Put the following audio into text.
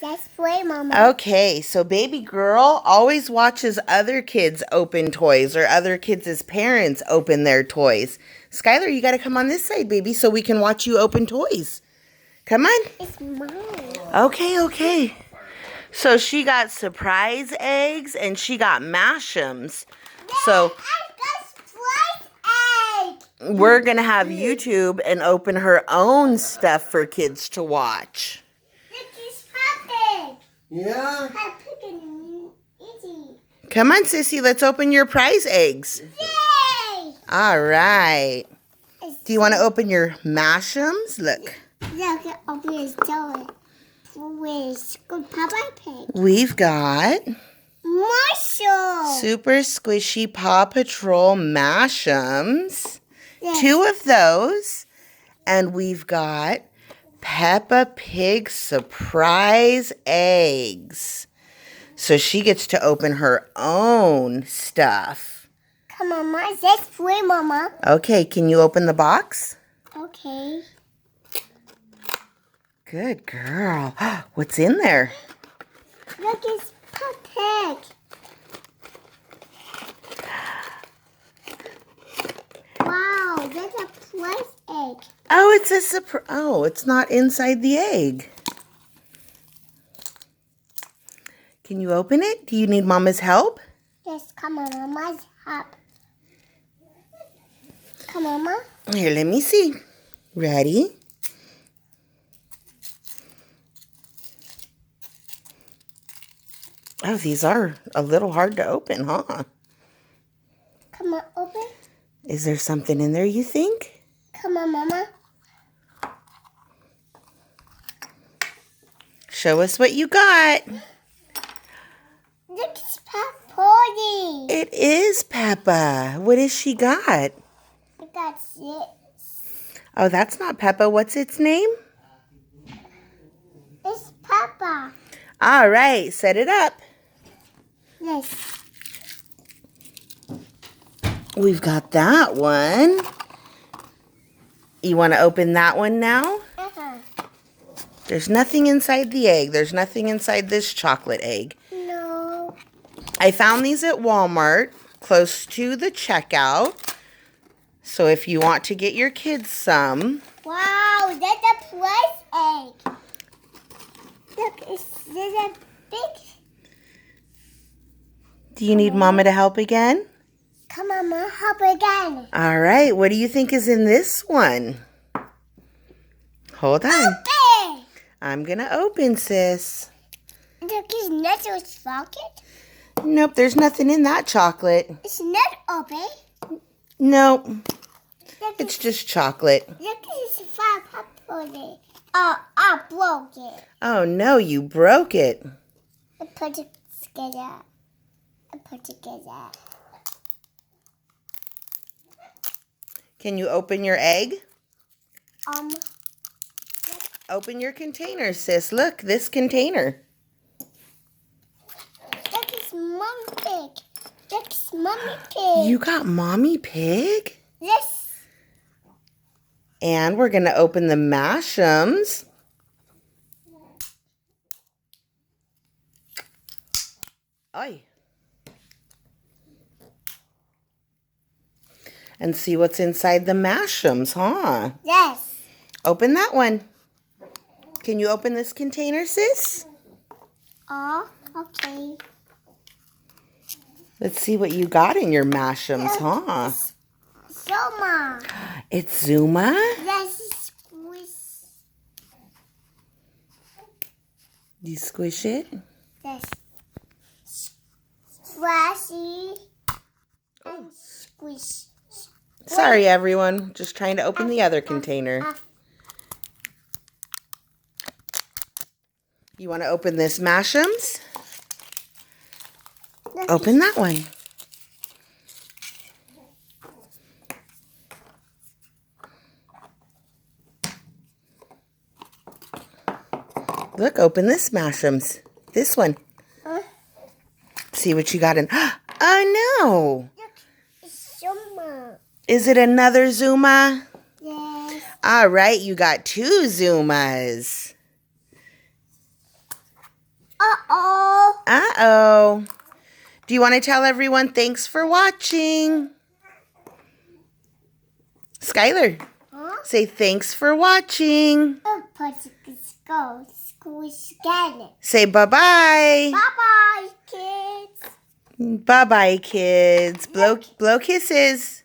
That's for Mama. Okay, so baby girl always watches other kids open toys or other kids' parents open their toys. Skylar, you got to come on this side, baby, so we can watch you open toys. Come on. It's mine. Okay. So she got surprise eggs and she got Mashems. So I got surprise egg. we're going to have YouTube and open her own stuff for kids to watch. Yeah. Come on, Sissy, let's open your prize eggs. Yay! All right. Do you want to open your Mashems? Look. Look, open his door. Where's good Peppa Pig? We've got Marshall. super squishy Paw Patrol Mashems. Yes. 2 of those. And we've got Peppa Pig surprise eggs. So she gets to open her own stuff. Come on, Mama. That's for Mama. Okay, can you open the box? Okay. Good girl. What's in there? Look, it's Peppa Pig. Wow, that's a plus egg. Oh, it's a surprise. Oh, it's not inside the egg. Can you open it? Do you need Mama's help? Yes, come on, Mama's help. Come on, Mama. Here, let me see. Ready? Oh, these are a little hard to open, huh? Come on, open. Is there something in there, you think? Come on, Mama. Show us what you got. Look, it's Peppa. It is Peppa. What has she got? I got this. Oh, that's not Peppa. What's its name? It's Peppa. All right, set it up. Yes. We've got that one. You want to open that one now? Uh-huh. There's nothing inside the egg. There's nothing inside this chocolate egg. No. I found these at Walmart, close to the checkout. So if you want to get your kids some. Wow, that's a plus egg. Look, there's a big. Do you need Mama to help again? Come on, Mama, help again. All right, what do you think is in this one? Hold on. Open. I'm going to open, sis. Look, it's not so chocolate. Nope, there's nothing in that chocolate. It's not open. Nope, Look, it's just chocolate. look, it's far Peppa. Oh, I broke it. Oh, no, you broke it. I put it together. Can you open your egg? Um, Open your container, sis. Look, this container. look, it's Mommy Pig. Look, it's Mommy Pig. You got Mommy Pig? Yes. And we're going to open the Mashems. Oi. And see what's inside the Mashems, huh? Yes. Open that one. Can you open this container, sis? Oh, okay. Let's see what you got in your Mashems, huh? Zuma. It's Zuma? Yes, it's squish. You squish it? Yes. Flashy. And squish. Sorry, everyone. Just trying to open the other container. You want to open this Mashems? Open that one. Look, open this Mashems. This one. See what you got in. Oh, no. Look, it's Zuma. Is it another Zuma? Yes. All right, you got 2 Zumas. Uh-oh. Do you want to tell everyone thanks for watching? Skylar, say thanks for watching. Oh, go. School scanning. Say bye-bye. Bye-bye, kids. Bye-bye, kids. Blow kisses.